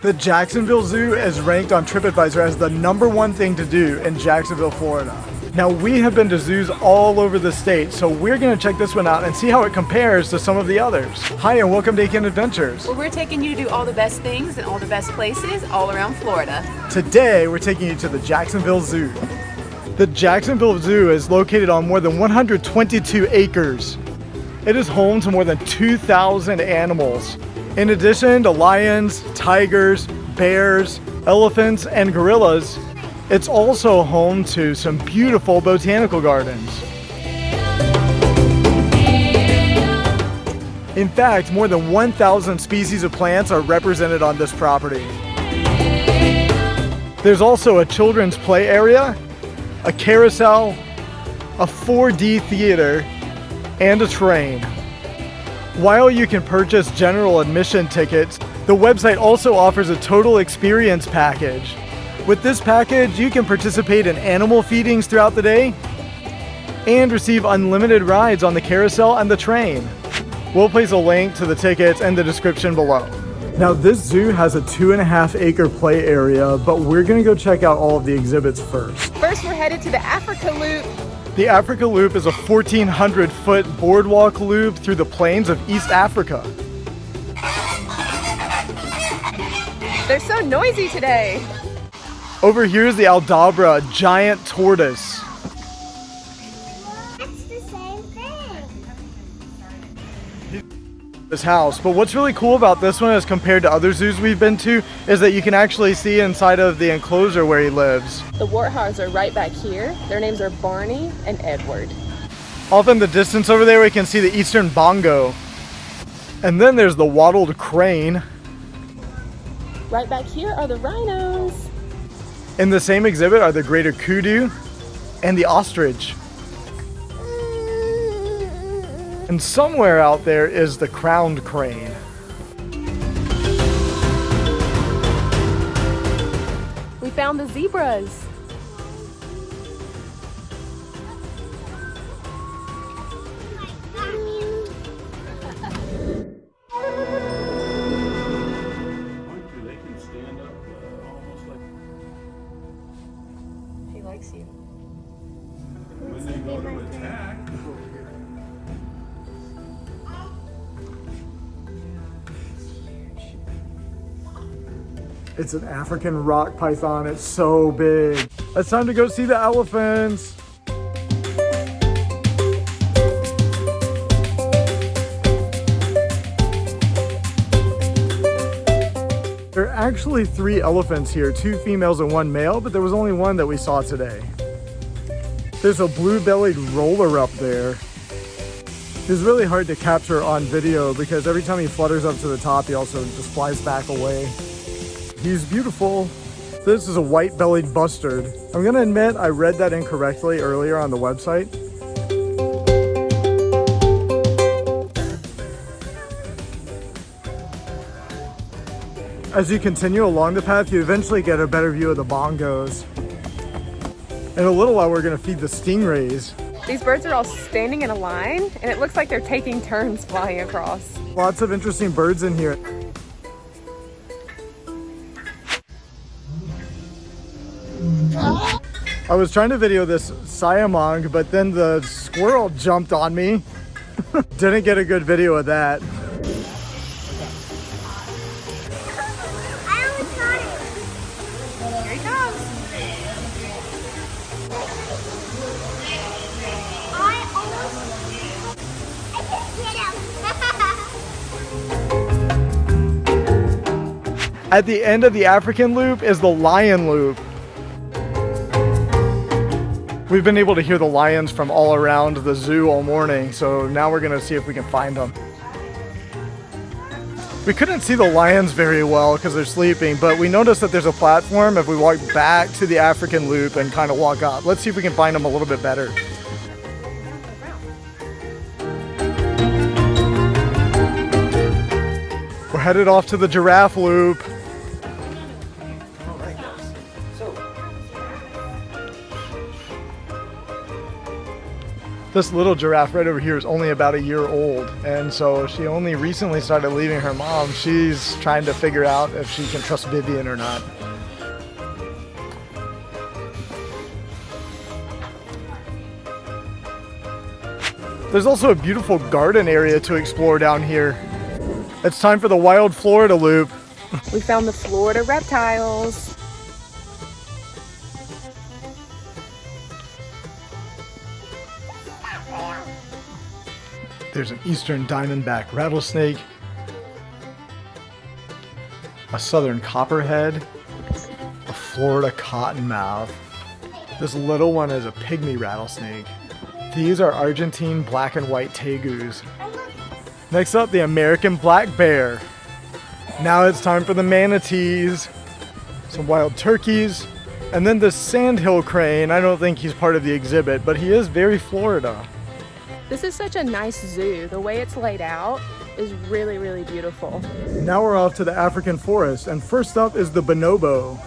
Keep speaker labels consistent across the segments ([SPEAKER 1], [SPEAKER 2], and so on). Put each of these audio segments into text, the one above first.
[SPEAKER 1] The Jacksonville Zoo is ranked on TripAdvisor as the #1 thing to do in Jacksonville, Florida. Now, we have been to zoos all over the state, so we're going to check this one out and see how it compares to some of the others. Hi, and welcome to Aiken Adventures.
[SPEAKER 2] Well, we're taking you to do all the best things and all the best places all around Florida.
[SPEAKER 1] Today, we're taking you to the Jacksonville Zoo. The Jacksonville Zoo is located on more than 122 acres. It is home to more than 2,000 animals. In addition to lions, tigers, bears, elephants, and gorillas, it's also home to some beautiful botanical gardens. In fact, more than 1,000 species of plants are represented on this property. There's also a children's play area, a carousel, a 4D theater, and a train. While you can purchase general admission tickets, the website also offers a total experience package. With this package, you can participate in animal feedings throughout the day and receive unlimited rides on the carousel and the train. We'll place a link to the tickets in the description below. Now, this zoo has a 2.5-acre play area, but we're gonna go check out all of the exhibits first.
[SPEAKER 2] First, we're headed to the Africa Loop.
[SPEAKER 1] The Africa Loop is a 1,400-foot boardwalk loop through the plains of East Africa.
[SPEAKER 2] They're so noisy today.
[SPEAKER 1] Over here is the Aldabra, a giant tortoise.
[SPEAKER 3] It's the same thing.
[SPEAKER 1] This house, but what's really cool about this one as compared to other zoos we've been to is that you can actually see inside of the enclosure where he lives.
[SPEAKER 2] The warthogs are right back here. Their names are Barney and Edward.
[SPEAKER 1] Off in the distance over there we can see the eastern bongo. And then there's the wattled crane.
[SPEAKER 2] Right back here are the rhinos.
[SPEAKER 1] In the same exhibit are the greater kudu and the ostrich. And somewhere out there is the crowned crane.
[SPEAKER 2] We found the zebras. He likes you.
[SPEAKER 3] When they go to attack.
[SPEAKER 1] It's an African rock python. It's so big. It's time to go see the elephants. There are actually 3 elephants here, 2 females and 1 male, but there was only 1 that we saw today. There's a blue-bellied roller up there. He's really hard to capture on video because every time he flutters up to the top, he also just flies back away. He's beautiful. This is a white-bellied bustard. I'm gonna admit I read that incorrectly earlier on the website. As you continue along the path, you eventually get a better view of the bongos. In a little while, we're gonna feed the stingrays.
[SPEAKER 2] These birds are all standing in a line, and it looks like they're taking turns flying across.
[SPEAKER 1] Lots of interesting birds in here. I was trying to video this siamang, but then the squirrel jumped on me. Didn't get a good video of that.
[SPEAKER 3] I almost got it.
[SPEAKER 2] Here he comes.
[SPEAKER 3] I just hit him.
[SPEAKER 1] At the end of the African loop is the lion loop. We've been able to hear the lions from all around the zoo all morning, so now we're gonna see if we can find them. We couldn't see the lions very well because they're sleeping, but we noticed that there's a platform if we walk back to the African loop and kind of walk up. Let's see if we can find them a little bit better. We're headed off to the giraffe loop. This little giraffe right over here is only about a year old, and so she only recently started leaving her mom. She's trying to figure out if she can trust Vivian or not. There's also a beautiful garden area to explore down here. It's time for the Wild Florida Loop.
[SPEAKER 2] We found the Florida reptiles.
[SPEAKER 1] There's an eastern diamondback rattlesnake, a southern copperhead, a Florida cottonmouth. This little one is a pygmy rattlesnake. These are Argentine black and white tegus. Next up, the American black bear. Now it's time for the manatees, some wild turkeys, and then the sandhill crane. I don't think he's part of the exhibit, but he is very Florida.
[SPEAKER 2] This is such a nice zoo. The way it's laid out is really, really beautiful.
[SPEAKER 1] Now we're off to the African forest, and first up is the bonobo.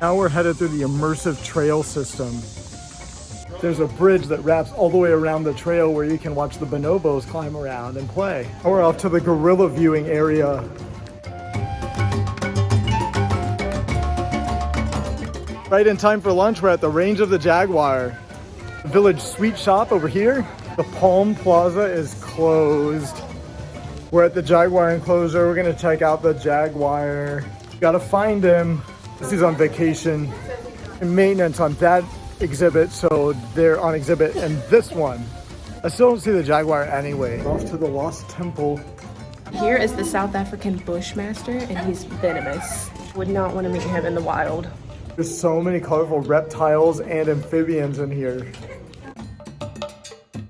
[SPEAKER 1] Now we're headed through the immersive trail system. There's a bridge that wraps all the way around the trail where you can watch the bonobos climb around and play. Now we're off to the gorilla viewing area. Right in time for lunch, we're at the Range of the Jaguar. Village Sweet Shop over here. The Palm Plaza is closed. We're at the Jaguar enclosure. We're gonna check out the Jaguar. Gotta find him. He's on vacation and maintenance on that exhibit, so they're on exhibit in this one. I still don't see the Jaguar anyway. Off to the Lost Temple.
[SPEAKER 2] Here is the South African Bushmaster, and he's venomous. Would not want to meet him in the wild.
[SPEAKER 1] There's so many colorful reptiles and amphibians in here.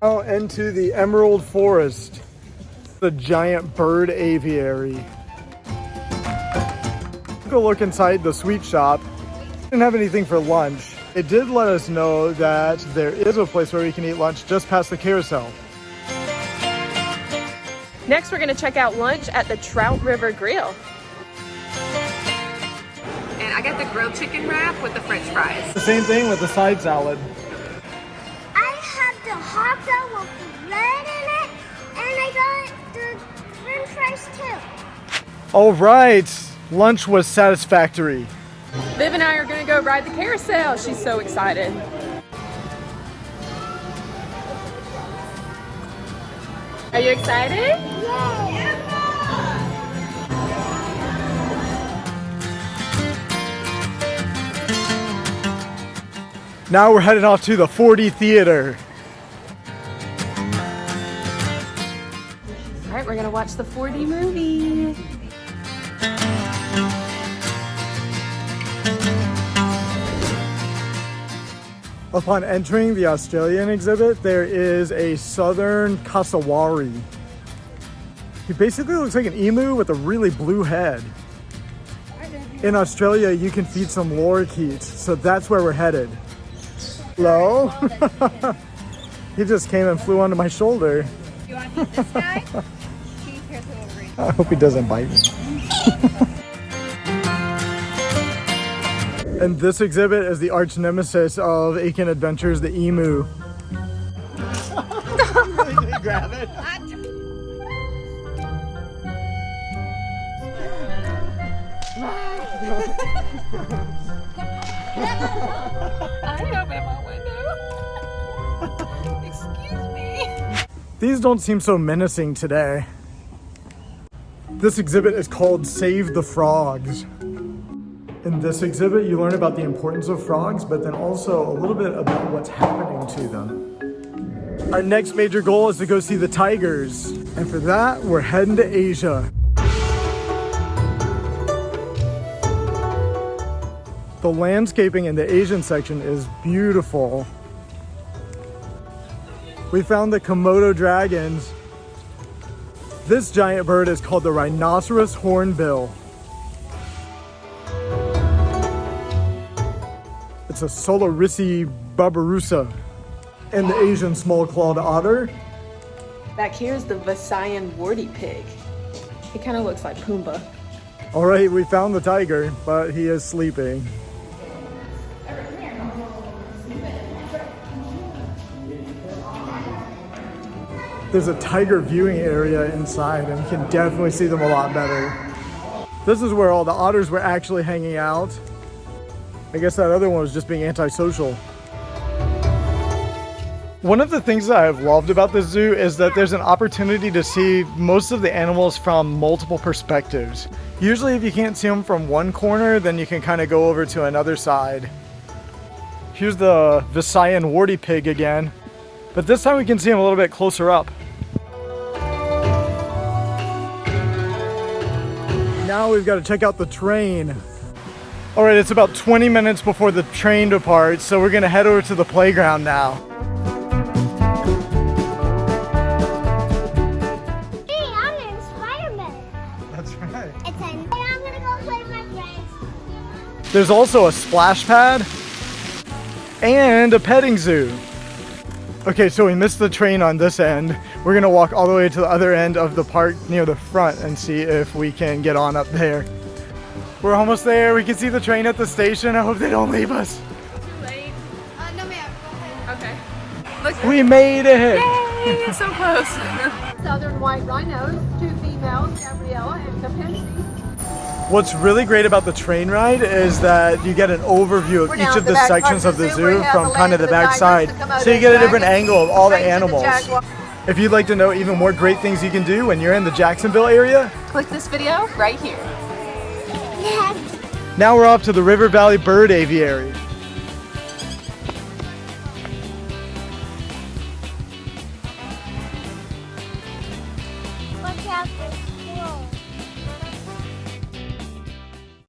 [SPEAKER 1] Now into the Emerald Forest, the giant bird aviary. Took a look inside the sweet shop. Didn't have anything for lunch. It did let us know that there is a place where we can eat lunch just past the carousel.
[SPEAKER 2] Next, we're gonna check out lunch at the Trout River Grill. And I got the grilled chicken wrap with the french fries.
[SPEAKER 1] The same thing with the side salad.
[SPEAKER 3] I have the hot dog with the bread in it, and I got the french fries too.
[SPEAKER 1] All right, lunch was satisfactory.
[SPEAKER 2] Viv and I are gonna go ride the carousel. She's so excited. Are you excited?
[SPEAKER 3] Yeah.
[SPEAKER 1] Now we're headed off to the 4D Theater.
[SPEAKER 2] All right, we're gonna watch the 4D movie.
[SPEAKER 1] Upon entering the Australian exhibit, there is a southern cassowary. He basically looks like an emu with a really blue head. In Australia, you can feed some lorikeets, so that's where we're headed. Hello? He just came and flew onto my shoulder.
[SPEAKER 4] You want to keep this guy? Here's a little ring.
[SPEAKER 1] I hope he doesn't bite me. And this exhibit is the arch nemesis of Aiken Adventures, the emu. Really did he grab it?
[SPEAKER 2] I ain't opening my window. Excuse me.
[SPEAKER 1] These don't seem so menacing today. This exhibit is called Save the Frogs. In this exhibit, you learn about the importance of frogs, but then also a little bit about what's happening to them. Our next major goal is to go see the tigers. And for that, we're heading to Asia. The landscaping in the Asian section is beautiful. We found the Komodo dragons. This giant bird is called the rhinoceros hornbill. It's a Solarisi barbarossa. And the Asian small-clawed otter.
[SPEAKER 2] Back here is the Visayan warty pig. He kind of looks like Pumbaa.
[SPEAKER 1] All right, we found the tiger, but he is sleeping. There's a tiger viewing area inside, and you can definitely see them a lot better. This is where all the otters were actually hanging out. I guess that other one was just being antisocial. One of the things that I've loved about this zoo is that there's an opportunity to see most of the animals from multiple perspectives. Usually if you can't see them from one corner, then you can kind of go over to another side. Here's the Visayan warty pig again, but this time we can see him a little bit closer up. Now we've got to check out the train. All right, it's about 20 minutes before the train departs, so we're gonna head over to the playground now.
[SPEAKER 3] Hey, I'm in Spider-Man.
[SPEAKER 1] That's right.
[SPEAKER 3] It's in. Hey, I'm gonna go play with my friends.
[SPEAKER 1] There's also a splash pad and a petting zoo. Okay, so we missed the train on this end. We're gonna walk all the way to the other end of the park near the front and see if we can get on up there. We're almost there. We can see the train at the station. I hope they don't leave us.
[SPEAKER 4] Too late. No, ma'am. Go ahead. Okay. Look.
[SPEAKER 1] We made it!
[SPEAKER 4] Yay! So close.
[SPEAKER 5] Southern white rhinos, 2 females, Gabriella and Capensi.
[SPEAKER 1] What's really great about the train ride is that you get an overview of each of the sections of the zoo from kind of the back side. So you get a different angle of all the animals. If you'd like to know even more great things you can do when you're in the Jacksonville area,
[SPEAKER 4] Click this video right here.
[SPEAKER 1] now we're off to the River Valley Bird Aviary.